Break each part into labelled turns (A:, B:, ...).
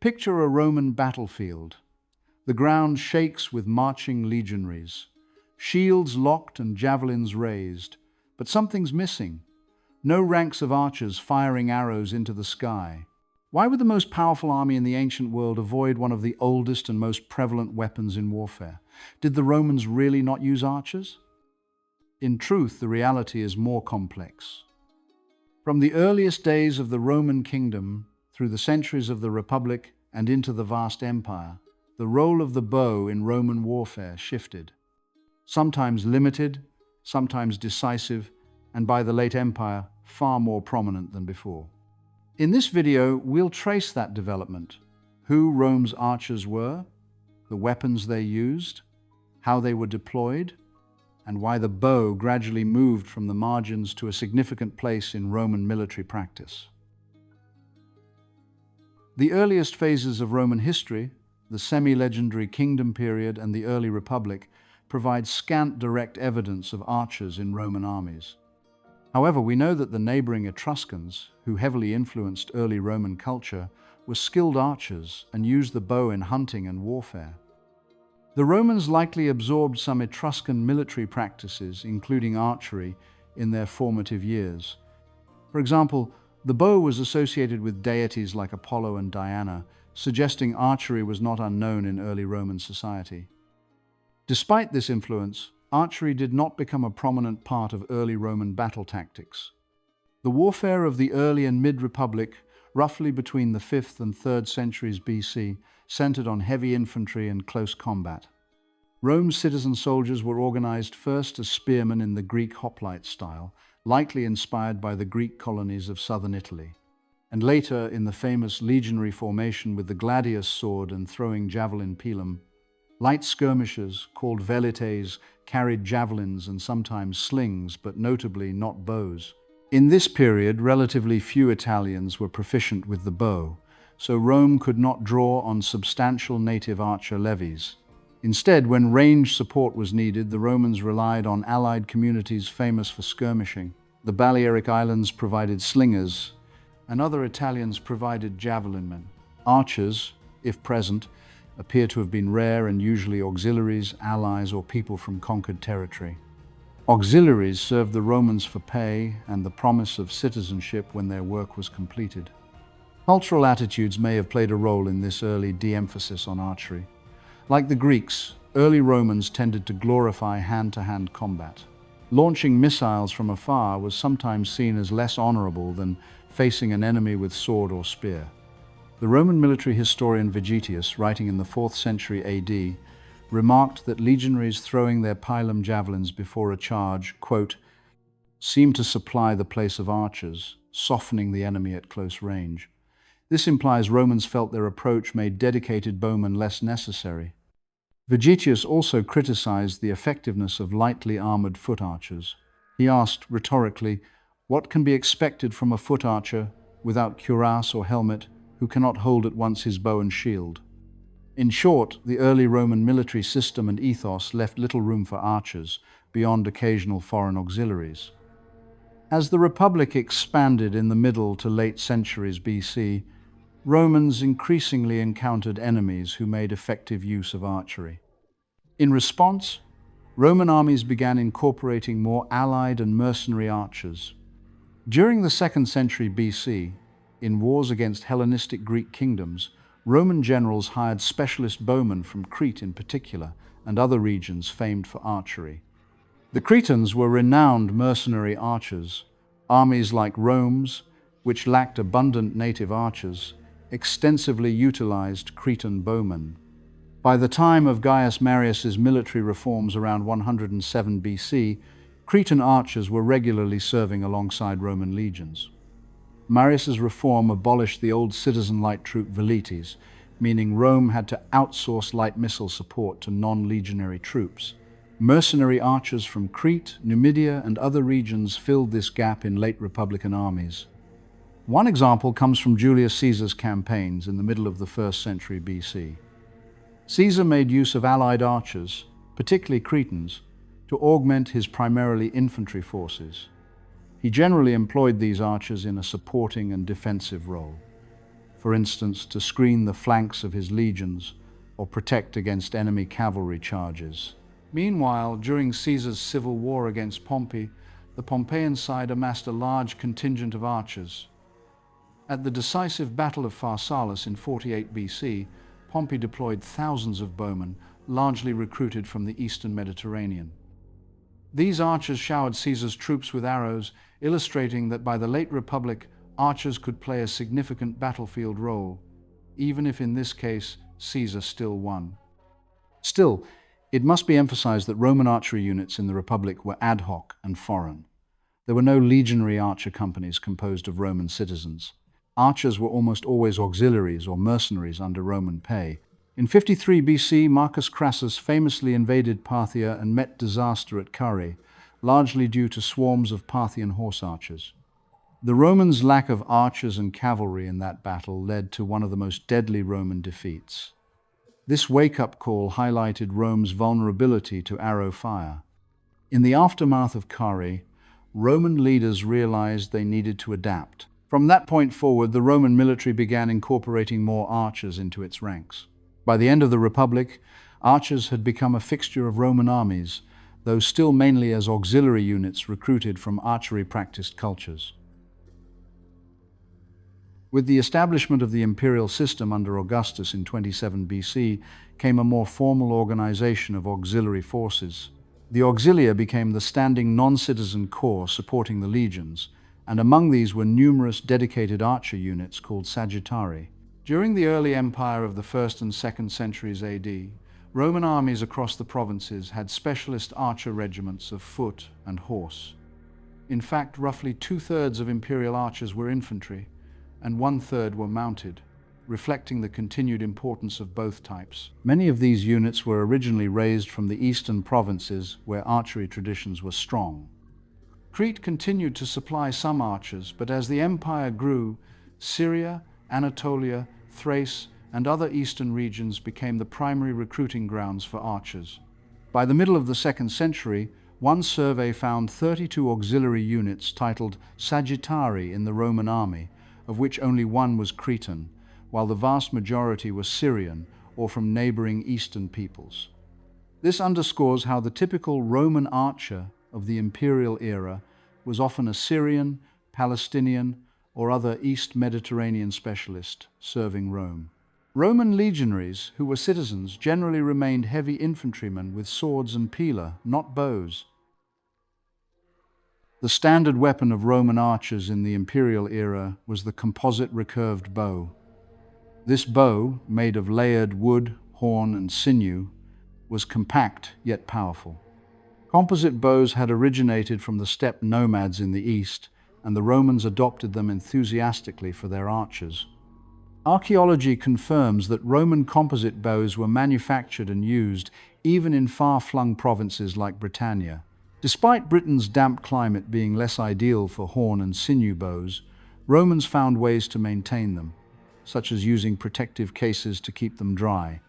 A: Picture a Roman battlefield. The ground shakes with marching legionaries, shields locked and javelins raised. But something's missing. No ranks of archers firing arrows into the sky. Why would the most powerful army in the ancient world avoid one of the oldest and most prevalent weapons in warfare? Did the Romans really not use archers? In truth, the reality is more complex. From the earliest days of the Roman kingdom, through the centuries of the Republic and into the vast empire, the role of the bow in Roman warfare shifted. Sometimes limited, sometimes decisive, and by the late empire, far more prominent than before. In this video, we'll trace that development: who Rome's archers were, the weapons they used, how they were deployed, and why the bow gradually moved from the margins to a significant place in Roman military practice. The earliest phases of Roman history, the semi-legendary kingdom period and the early republic, provide scant direct evidence of archers in Roman armies. However, we know that the neighboring Etruscans, who heavily influenced early Roman culture, were skilled archers and used the bow in hunting and warfare. The Romans likely absorbed some Etruscan military practices, including archery, in their formative years. For example, the bow was associated with deities like Apollo and Diana, suggesting archery was not unknown in early Roman society. Despite this influence, archery did not become a prominent part of early Roman battle tactics. The warfare of the early and mid-Republic, roughly between the 5th and 3rd centuries BC, centered on heavy infantry and close combat. Rome's citizen soldiers were organized first as spearmen in the Greek hoplite style, likely inspired by the Greek colonies of southern Italy, and later in the famous legionary formation with the gladius sword and throwing javelin pilum. Light skirmishers, called velites, carried javelins and sometimes slings, but notably not bows. In this period, relatively few Italians were proficient with the bow, so Rome could not draw on substantial native archer levies. Instead, when range support was needed, the Romans relied on allied communities famous for skirmishing. The Balearic Islands provided slingers, and other Italians provided javelin men. Archers, if present, appear to have been rare and usually auxiliaries, allies, or people from conquered territory. Auxiliaries served the Romans for pay and the promise of citizenship when their work was completed. Cultural attitudes may have played a role in this early de-emphasis on archery. Like the Greeks, early Romans tended to glorify hand-to-hand combat. Launching missiles from afar was sometimes seen as less honorable than facing an enemy with sword or spear. The Roman military historian Vegetius, writing in the 4th century AD, remarked that legionaries throwing their pilum javelins before a charge, quote, seemed to supply the place of archers, softening the enemy at close range. This implies Romans felt their approach made dedicated bowmen less necessary. Vegetius also criticized the effectiveness of lightly armored foot archers. He asked, rhetorically, what can be expected from a foot archer without cuirass or helmet, who cannot hold at once his bow and shield? In short, the early Roman military system and ethos left little room for archers, beyond occasional foreign auxiliaries. As the Republic expanded in the middle to late centuries BC, Romans increasingly encountered enemies who made effective use of archery. In response, Roman armies began incorporating more allied and mercenary archers. During the 2nd century BC, in wars against Hellenistic Greek kingdoms, Roman generals hired specialist bowmen from Crete in particular, and other regions famed for archery. The Cretans were renowned mercenary archers. Armies like Rome's, which lacked abundant native archers, extensively utilized Cretan bowmen. By the time of Gaius Marius's military reforms around 107 BC, Cretan archers were regularly serving alongside Roman legions. Marius's reform abolished the old citizen light troop velites, meaning Rome had to outsource light missile support to non-legionary troops. Mercenary archers from Crete, Numidia, and other regions filled this gap in late Republican armies. One example comes from Julius Caesar's campaigns in the middle of the 1st century BC. Caesar made use of allied archers, particularly Cretans, to augment his primarily infantry forces. He generally employed these archers in a supporting and defensive role. for instance, to screen the flanks of his legions or protect against enemy cavalry charges. Meanwhile, during Caesar's civil war against Pompey, the Pompeian side amassed a large contingent of archers. At the decisive Battle of Pharsalus in 48 BC, Pompey deployed thousands of bowmen, largely recruited from the eastern Mediterranean. These archers showered Caesar's troops with arrows, illustrating that by the late Republic, archers could play a significant battlefield role, even if in this case Caesar still won. Still, it must be emphasized that Roman archery units in the Republic were ad hoc and foreign. There were no legionary archer companies composed of Roman citizens. Archers were almost always auxiliaries or mercenaries under Roman pay. In 53 BC, Marcus Crassus famously invaded Parthia and met disaster at Carrhae, largely due to swarms of Parthian horse archers. The Romans' lack of archers and cavalry in that battle led to one of the most deadly Roman defeats. This wake-up call highlighted Rome's vulnerability to arrow fire. In the aftermath of Carrhae, Roman leaders realized they needed to adapt. From that point forward, the Roman military began incorporating more archers into its ranks. By the end of the Republic, archers had become a fixture of Roman armies, though still mainly as auxiliary units recruited from archery-practiced cultures. With the establishment of the imperial system under Augustus in 27 BC came a more formal organization of auxiliary forces. The auxilia became the standing non-citizen corps supporting the legions, and among these were numerous dedicated archer units called Sagittarii. During the early empire of the 1st and 2nd centuries AD, Roman armies across the provinces had specialist archer regiments of foot and horse. In fact, roughly 2/3 of imperial archers were infantry, and 1/3 were mounted, reflecting the continued importance of both types. Many of these units were originally raised from the eastern provinces where archery traditions were strong. Crete continued to supply some archers, but as the empire grew, Syria, Anatolia, Thrace, and other eastern regions became the primary recruiting grounds for archers. By the middle of the 2nd century, one survey found 32 auxiliary units titled Sagittarii in the Roman army, of which only one was Cretan, while the vast majority were Syrian or from neighboring eastern peoples. This underscores how the typical Roman archer of the imperial era was often a Syrian, Palestinian, or other East Mediterranean specialist serving Rome. Roman legionaries, who were citizens, generally remained heavy infantrymen with swords and pila, not bows. The standard weapon of Roman archers in the imperial era was the composite recurved bow. This bow, made of layered wood, horn, and sinew, was compact yet powerful. Composite bows had originated from the steppe nomads in the east, and the Romans adopted them enthusiastically for their archers. Archaeology confirms that Roman composite bows were manufactured and used even in far-flung provinces like Britannia. Despite Britain's damp climate being less ideal for horn and sinew bows, Romans found ways to maintain them, such as using protective cases to keep them dry.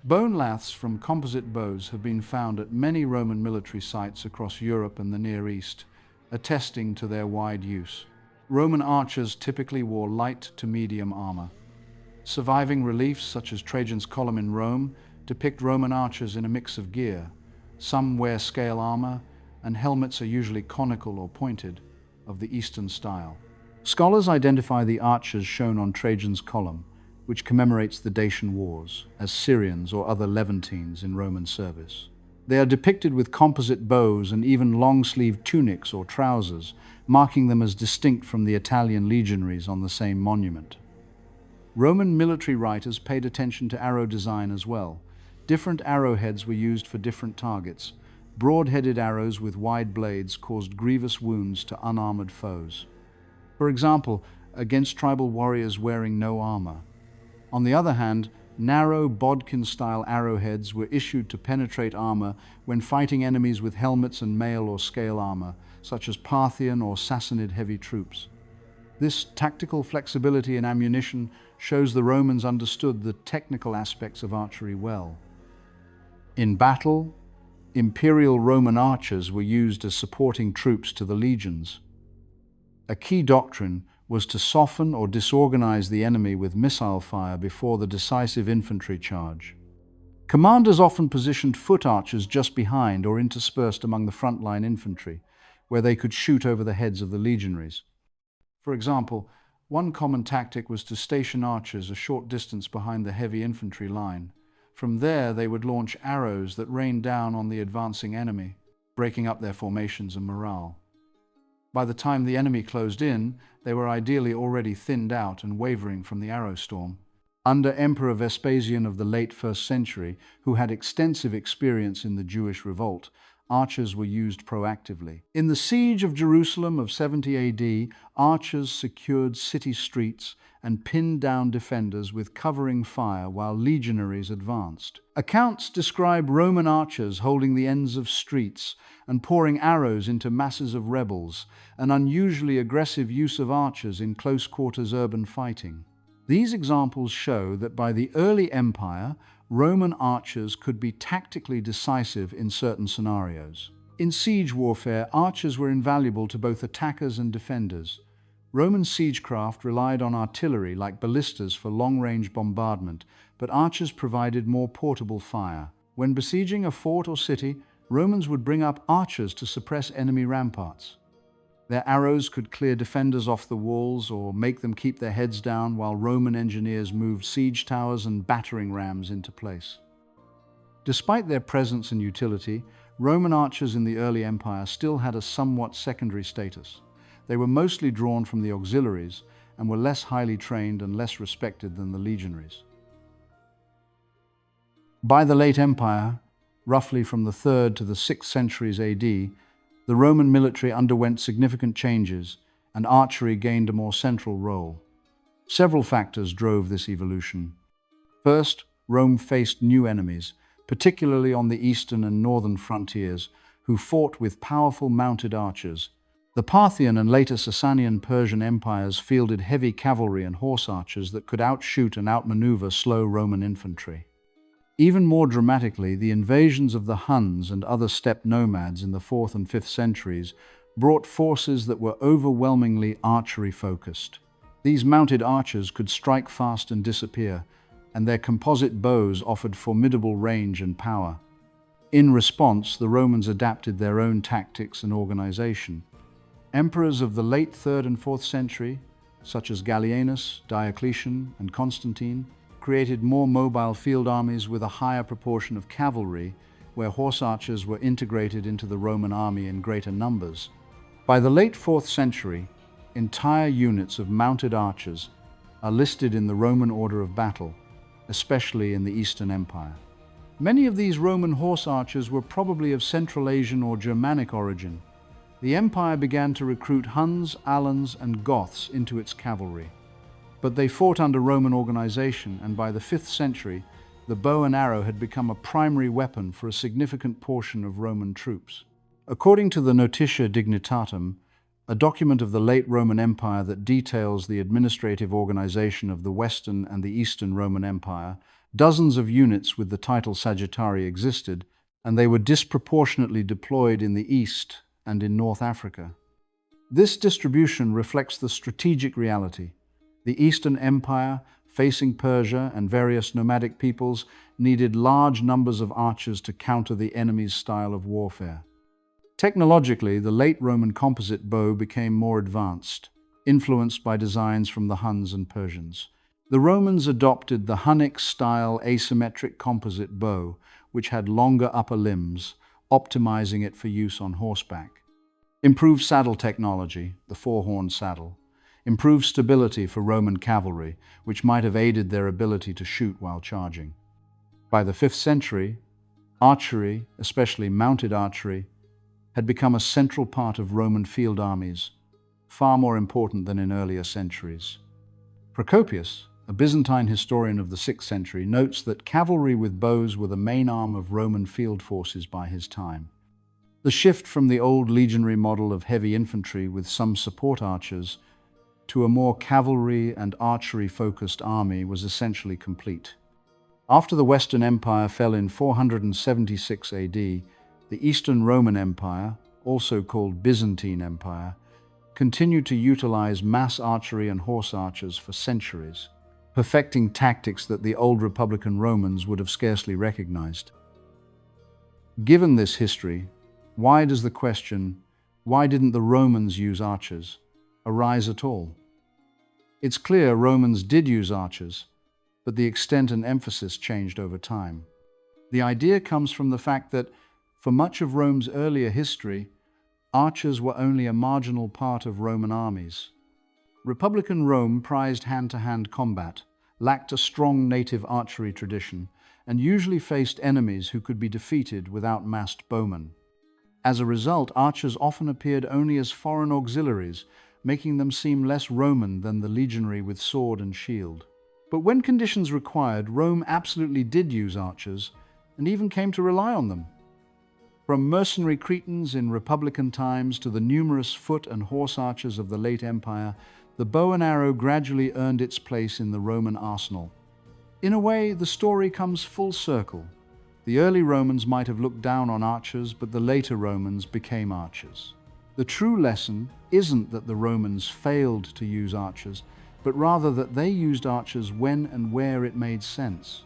A: Bone laths from composite bows have been found at many Roman military sites across Europe and the Near East, attesting to their wide use. Roman archers typically wore light to medium armor. Surviving reliefs such as Trajan's column in Rome depict Roman archers in a mix of gear. Some wear scale armor, and helmets are usually conical or pointed, of the Eastern style. Scholars identify the archers shown on Trajan's column, which commemorates the Dacian Wars, as Syrians or other Levantines in Roman service. They are depicted with composite bows and even long-sleeved tunics or trousers, marking them as distinct from the Italian legionaries on the same monument. Roman military writers paid attention to arrow design as well. Different arrowheads were used for different targets. Broad-headed arrows with wide blades caused grievous wounds to unarmored foes. For example, against tribal warriors wearing no armor. On the other hand, narrow bodkin-style arrowheads were issued to penetrate armor when fighting enemies with helmets and mail or scale armor, such as Parthian or Sassanid heavy troops. This tactical flexibility in ammunition shows the Romans understood the technical aspects of archery well. In battle, Imperial Roman archers were used as supporting troops to the legions. A key doctrine was to soften or disorganize the enemy with missile fire before the decisive infantry charge. Commanders often positioned foot archers just behind or interspersed among the frontline infantry, where they could shoot over the heads of the legionaries. For example, one common tactic was to station archers a short distance behind the heavy infantry line. From there, they would launch arrows that rained down on the advancing enemy, breaking up their formations and morale. By the time the enemy closed in, they were ideally already thinned out and wavering from the arrow storm. Under Emperor Vespasian of the late 1st century, who had extensive experience in the Jewish revolt, archers were used proactively. In the siege of Jerusalem of 70 AD, archers secured city streets and pinned down defenders with covering fire while legionaries advanced. Accounts describe Roman archers holding the ends of streets and pouring arrows into masses of rebels, an unusually aggressive use of archers in close-quarters urban fighting. These examples show that by the early empire, Roman archers could be tactically decisive in certain scenarios. In siege warfare, archers were invaluable to both attackers and defenders. Roman siegecraft relied on artillery like ballistas for long-range bombardment, but archers provided more portable fire. When besieging a fort or city, Romans would bring up archers to suppress enemy ramparts. Their arrows could clear defenders off the walls or make them keep their heads down while Roman engineers moved siege towers and battering rams into place. Despite their presence and utility, Roman archers in the early empire still had a somewhat secondary status. They were mostly drawn from the auxiliaries and were less highly trained and less respected than the legionaries. By the late empire, roughly from the 3rd to the 6th centuries AD, the Roman military underwent significant changes, and archery gained a more central role. Several factors drove this evolution. First, Rome faced new enemies, particularly on the eastern and northern frontiers, who fought with powerful mounted archers. The Parthian and later Sasanian Persian empires fielded heavy cavalry and horse archers that could outshoot and outmaneuver slow Roman infantry. Even more dramatically, the invasions of the Huns and other steppe nomads in the 4th and 5th centuries brought forces that were overwhelmingly archery-focused. These mounted archers could strike fast and disappear, and their composite bows offered formidable range and power. In response, the Romans adapted their own tactics and organization. Emperors of the late 3rd and 4th century, such as Gallienus, Diocletian, and Constantine, created more mobile field armies with a higher proportion of cavalry, where horse archers were integrated into the Roman army in greater numbers. By the late 4th century, entire units of mounted archers are listed in the Roman order of battle, especially in the Eastern Empire. Many of these Roman horse archers were probably of Central Asian or Germanic origin. The empire began to recruit Huns, Alans, and Goths into its cavalry. But they fought under Roman organization, and by the 5th century, the bow and arrow had become a primary weapon for a significant portion of Roman troops. According to the Notitia Dignitatum, a document of the late Roman Empire that details the administrative organization of the Western and the Eastern Roman Empire, dozens of units with the title Sagittarii existed, and they were disproportionately deployed in the East and in North Africa. This distribution reflects the strategic reality. The Eastern Empire, facing Persia and various nomadic peoples, needed large numbers of archers to counter the enemy's style of warfare. Technologically, the late Roman composite bow became more advanced, influenced by designs from the Huns and Persians. The Romans adopted the Hunnic-style asymmetric composite bow, which had longer upper limbs, optimizing it for use on horseback. Improved saddle technology, the four-horn saddle, improved stability for Roman cavalry, which might have aided their ability to shoot while charging. By the 5th century, archery, especially mounted archery, had become a central part of Roman field armies, far more important than in earlier centuries. Procopius, a Byzantine historian of the 6th century, notes that cavalry with bows were the main arm of Roman field forces by his time. The shift from the old legionary model of heavy infantry with some support archers to a more cavalry and archery-focused army was essentially complete. After the Western Empire fell in 476 AD, the Eastern Roman Empire, also called Byzantine Empire, continued to utilize mass archery and horse archers for centuries, perfecting tactics that the old Republican Romans would have scarcely recognized. Given this history, why does the question, why didn't the Romans use archers, arise at all? It's clear Romans did use archers, but the extent and emphasis changed over time. The idea comes from the fact that, for much of Rome's earlier history, archers were only a marginal part of Roman armies. Republican Rome prized hand-to-hand combat, lacked a strong native archery tradition, and usually faced enemies who could be defeated without massed bowmen. As a result, archers often appeared only as foreign auxiliaries, making them seem less Roman than the legionary with sword and shield. But when conditions required, Rome absolutely did use archers, and even came to rely on them. From mercenary Cretans in Republican times to the numerous foot and horse archers of the late Empire, the bow and arrow gradually earned its place in the Roman arsenal. In a way, the story comes full circle. The early Romans might have looked down on archers, but the later Romans became archers. The true lesson isn't that the Romans failed to use archers, but rather that they used archers when and where it made sense.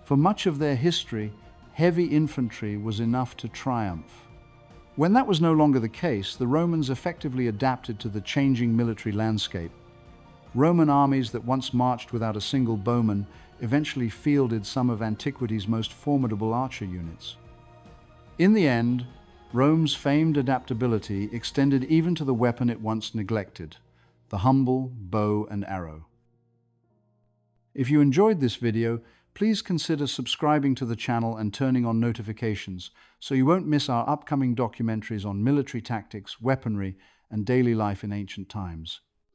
A: For much of their history, heavy infantry was enough to triumph. When that was no longer the case, the Romans effectively adapted to the changing military landscape. Roman armies that once marched without a single bowman eventually fielded some of antiquity's most formidable archer units. In the end, Rome's famed adaptability extended even to the weapon it once neglected, the humble bow and arrow. If you enjoyed this video, please consider subscribing to the channel and turning on notifications so you won't miss our upcoming documentaries on military tactics, weaponry, and daily life in ancient times.